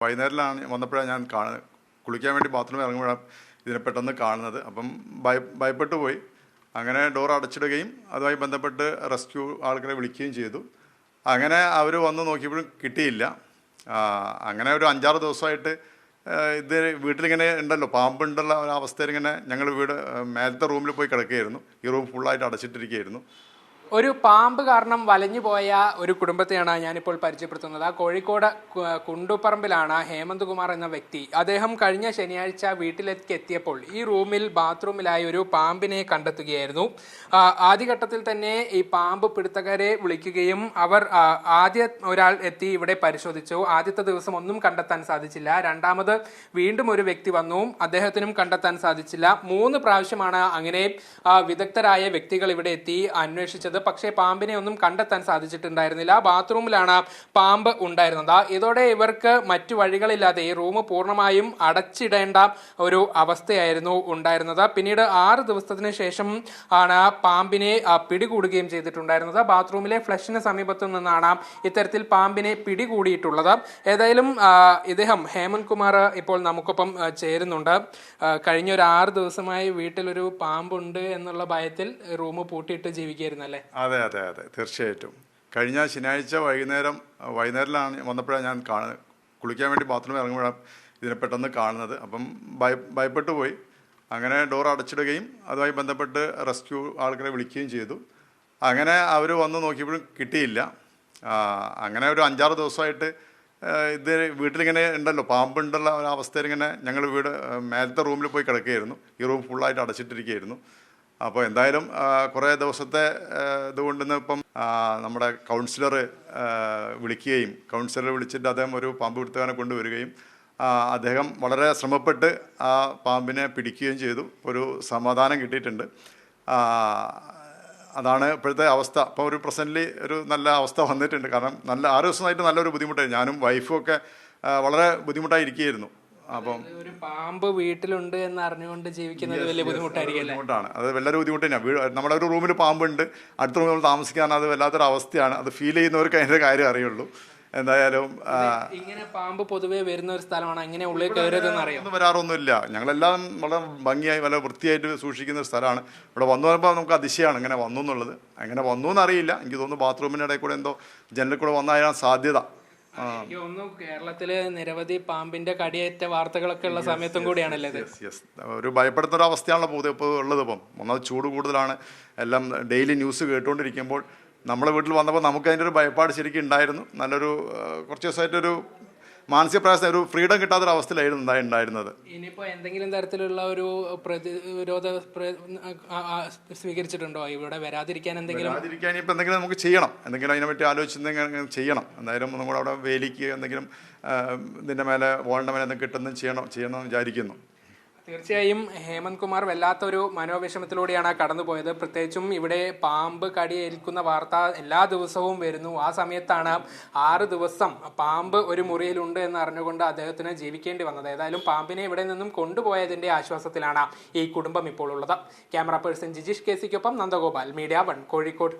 വൈകുന്നേരമാണ് വന്നപ്പോഴാണ് ഞാൻ കുളിക്കാൻ വേണ്ടി ബാത്റൂമിൽ ഇറങ്ങുമ്പോഴാണ് ഇതിനെ പെട്ടെന്ന് കാണുന്നത്. അപ്പം ഭയപ്പെട്ടു പോയി. അങ്ങനെ ഡോർ അടച്ചിടുകയും അതുമായി ബന്ധപ്പെട്ട് റെസ്ക്യൂ ആൾക്കാരെ വിളിക്കുകയും ചെയ്തു. അങ്ങനെ അവർ വന്ന് നോക്കിയപ്പോഴും കിട്ടിയില്ല. അങ്ങനെ ഒരു 5-6 ദിവസമായിട്ട് ഇത് വീട്ടിലിങ്ങനെ ഉണ്ടല്ലോ, പാമ്പുണ്ടുള്ള ഒരവസ്ഥയിൽ ഇങ്ങനെ ഞങ്ങൾ മേലത്തെ റൂമിൽ പോയി കിടക്കുകയായിരുന്നു. ഈ റൂം ഫുള്ളായിട്ട് അടച്ചിട്ടിരിക്കുകയായിരുന്നു. ഒരു പാമ്പ് കാരണം വലഞ്ഞു പോയ ഒരു കുടുംബത്തെയാണ് ഞാനിപ്പോൾ പരിചയപ്പെടുത്തുന്നത്. കോഴിക്കോട് കുണ്ടുപറമ്പിലാണ് ഹേമന്ത് കുമാർ എന്ന വ്യക്തി. അദ്ദേഹം കഴിഞ്ഞ ശനിയാഴ്ച വീട്ടിലേക്ക് എത്തിയപ്പോൾ ഈ റൂമിൽ ബാത്റൂമിലായി ഒരു പാമ്പിനെ കണ്ടെത്തുകയായിരുന്നു. ആദ്യഘട്ടത്തിൽ തന്നെ ഈ പാമ്പ് പിടുത്തക്കാരെ വിളിക്കുകയും അവർ ഒരാൾ എത്തി ഇവിടെ പരിശോധിച്ചു. ആദ്യത്തെ ദിവസം ഒന്നും കണ്ടെത്താൻ സാധിച്ചില്ല. രണ്ടാമത് വീണ്ടും ഒരു വ്യക്തി വന്നു, അദ്ദേഹത്തിനും കണ്ടെത്താൻ സാധിച്ചില്ല. 3 പ്രാവശ്യമാണ് അങ്ങനെ വിദഗ്ധരായ വ്യക്തികൾ ഇവിടെ എത്തി അന്വേഷിച്ചത്. പക്ഷേ പാമ്പിനെ ഒന്നും കണ്ടെത്താൻ സാധിച്ചിട്ടുണ്ടായിരുന്നില്ല. ബാത്റൂമിലാണ് പാമ്പ് ഉണ്ടായിരുന്നത്. ഇതോടെ ഇവർക്ക് മറ്റു വഴികളില്ലാതെ ഈ റൂം പൂർണ്ണമായും അടച്ചിടേണ്ട ഒരു അവസ്ഥയായിരുന്നു ഉണ്ടായിരുന്നത്. പിന്നീട് 6 ദിവസത്തിന് ശേഷം ആണ് പാമ്പിനെ പിടികൂടുകയും ചെയ്തിട്ടുണ്ടായിരുന്നത്. ബാത്റൂമിലെ ഫ്ലഷിന് സമീപത്തു നിന്നാണ് ഇത്തരത്തിൽ പാമ്പിനെ പിടികൂടിയിട്ടുള്ളത്. ഏതായാലും ഇദ്ദേഹം ഹേമന്ത് കുമാർ ഇപ്പോൾ നമുക്കൊപ്പം ചേരുന്നുണ്ട്. കഴിഞ്ഞ ഒരു 6 ദിവസമായി വീട്ടിലൊരു പാമ്പുണ്ട് എന്നുള്ള ഭയത്തിൽ റൂം പൂട്ടിയിട്ട് ജീവിക്കുകയായിരുന്നല്ലേ? അതെ അതെ അതെ, തീർച്ചയായിട്ടും. കഴിഞ്ഞ ശനിയാഴ്ച വൈകുന്നേരമാണ് വന്നപ്പോഴാണ് ഞാൻ കുളിക്കാൻ വേണ്ടി ബാത്റൂമിൽ ഇറങ്ങുമ്പോഴാണ് ഇതിനെ പെട്ടെന്ന് കാണുന്നത്. അപ്പം ഭയപ്പെട്ടു പോയി. അങ്ങനെ ഡോർ അടച്ചിടുകയും അതുമായി ബന്ധപ്പെട്ട് റെസ്ക്യൂ ആൾക്കാരെ വിളിക്കുകയും ചെയ്തു. അങ്ങനെ അവർ വന്ന് നോക്കിയപ്പോഴും കിട്ടിയില്ല. അങ്ങനെ ഒരു 5-6 ദിവസമായിട്ട് ഇത് വീട്ടിലിങ്ങനെ ഉണ്ടല്ലോ, പാമ്പുണ്ടുള്ള ഒരവസ്ഥയിൽ ഇങ്ങനെ ഞങ്ങൾ മേലത്തെ റൂമിൽ പോയി കിടക്കുകയായിരുന്നു. ഈ റൂം ഫുള്ളായിട്ട് അടച്ചിട്ടിരിക്കുകയായിരുന്നു. അപ്പോൾ എന്തായാലും കുറേ ദിവസത്തെ ഇതുകൊണ്ടിന്ന് ഇപ്പം നമ്മുടെ കൗൺസിലർ വിളിക്കുകയും കൗൺസിലർ വിളിച്ചിട്ട് അദ്ദേഹം ഒരു പാമ്പ് പിടുത്തക്കാരനെ കൊണ്ടുവരികയും അദ്ദേഹം വളരെ ശ്രമപ്പെട്ട് ആ പാമ്പിനെ പിടിക്കുകയും ചെയ്തു. ഒരു സമാധാനം കിട്ടിയിട്ടുണ്ട്. അതാണ് ഇപ്പോഴത്തെ അവസ്ഥ. അപ്പോൾ ഒരു പ്രസൻ്റ്ലി ഒരു നല്ല അവസ്ഥ വന്നിട്ടുണ്ട്. കാരണം 6 ദിവസമായിട്ട് നല്ലൊരു ബുദ്ധിമുട്ടായി. ഞാനും വൈഫും ഒക്കെ വളരെ ബുദ്ധിമുട്ടായിരിക്കുകയായിരുന്നു. അപ്പം ഒരു പാമ്പ് വീട്ടിലുണ്ട് എന്ന് അറിഞ്ഞുകൊണ്ട് ജീവിക്കുന്നത് വലിയ ബുദ്ധിമുട്ടാണ്. അത് വലിയൊരു ബുദ്ധിമുട്ട് തന്നെയാണ്. നമ്മുടെ ഒരു റൂമിൽ പാമ്പുണ്ട്, അടുത്ത റൂമിൽ താമസിക്കാൻ അത് വല്ലാത്തൊരു അവസ്ഥയാണ്. അത് ഫീൽ ചെയ്യുന്നവർക്ക് അതിൻ്റെ കാര്യം അറിയുള്ളൂ. എന്തായാലും ഇങ്ങനെ പാമ്പ് പൊതുവേ വരുന്ന ഒരു സ്ഥലമാണ്. എങ്ങനെ ഉള്ളിൽ കയറിയതെന്ന് അറിയാം? ഒന്നും വരാറൊന്നുമില്ല. ഞങ്ങളെല്ലാം വളരെ ഭംഗിയായി വളരെ വൃത്തിയായിട്ട് സൂക്ഷിക്കുന്ന ഒരു സ്ഥലമാണ്. ഇവിടെ വന്നു പറയുമ്പോൾ നമുക്ക് അതിശയമാണ് ഇങ്ങനെ വന്നു എന്നുള്ളത്. അങ്ങനെ വന്നു എന്നറിയില്ല. എനിക്ക് തോന്നുന്നു ബാത്റൂമിൻ്റെ ഇടയിൽ കൂടെ എന്തോ ജനലിൽ കൂടെ വന്നതിനാണ് സാധ്യത. കേരളത്തില് നിരവധി പാമ്പിന്റെ കടിയേറ്റ വാർത്തകളൊക്കെ ഉള്ള സമയത്തും കൂടിയാണല്ലേ ഇത്? ഒരു ഭയപ്പെടുത്തുന്ന ഒരു അവസ്ഥയാണല്ലോ ഇപ്പോൾ ഉള്ളത്. ഇപ്പം ഒന്നാമത് ചൂട് കൂടുതലാണ്. എല്ലാം ഡെയിലി ന്യൂസ് കേട്ടുകൊണ്ടിരിക്കുമ്പോൾ നമ്മളെ വീട്ടിൽ വന്നപ്പോൾ നമുക്ക് അതിൻ്റെ ഒരു ഭയപ്പാട് ശരിക്കും ഉണ്ടായിരുന്നു. നല്ലൊരു കുറച്ച് ദിവസമായിട്ടൊരു മാനസിക പ്രയാസം, ഒരു ഫ്രീഡം കിട്ടാത്തൊരവസ്ഥയിലായിരുന്നു ഉണ്ടായിരുന്നത്. ഇനിയിപ്പോൾ എന്തെങ്കിലും തരത്തിലുള്ള ഒരു പ്രതിരോധ സ്വീകരിച്ചിട്ടുണ്ടോ ഇവിടെ വരാതിരിക്കാൻ? ഇപ്പം എന്തെങ്കിലും നമുക്ക് ചെയ്യണം. എന്തെങ്കിലും അതിനെപ്പറ്റി ആലോചിച്ച് ചെയ്യണം. എന്തായാലും നമ്മുടെ അവിടെ വേലിക്ക് എന്തെങ്കിലും ഇതിൻ്റെ മേലെ വാളിൻ്റെ മേലെ എന്തെങ്കിലും ചെയ്യണമെന്ന് വിചാരിക്കുന്നു. തീർച്ചയായും ഹേമന്ത് കുമാർ വല്ലാത്തൊരു മനോവിഷമത്തിലൂടെയാണ് കടന്നുപോയത്. പ്രത്യേകിച്ചും ഇവിടെ പാമ്പ് കടിയേൽക്കുന്ന വാർത്ത എല്ലാ ദിവസവും വരുന്നു. ആ സമയത്താണ് 6 ദിവസം പാമ്പ് ഒരു മുറിയിലുണ്ട് എന്ന് അറിഞ്ഞുകൊണ്ട് അദ്ദേഹത്തിന് ജീവിക്കേണ്ടി വന്നത്. ഏതായാലും പാമ്പിനെ ഇവിടെ നിന്നും കൊണ്ടുപോയതിന്റെ ആശ്വാസത്തിലാണ് ഈ കുടുംബം ഇപ്പോൾ ഉള്ളത്. ക്യാമറ പേഴ്സൺ ജിജീഷ് KC-ക്കൊപ്പം നന്ദഗോപാൽ, മീഡിയ 1, കോഴിക്കോട്.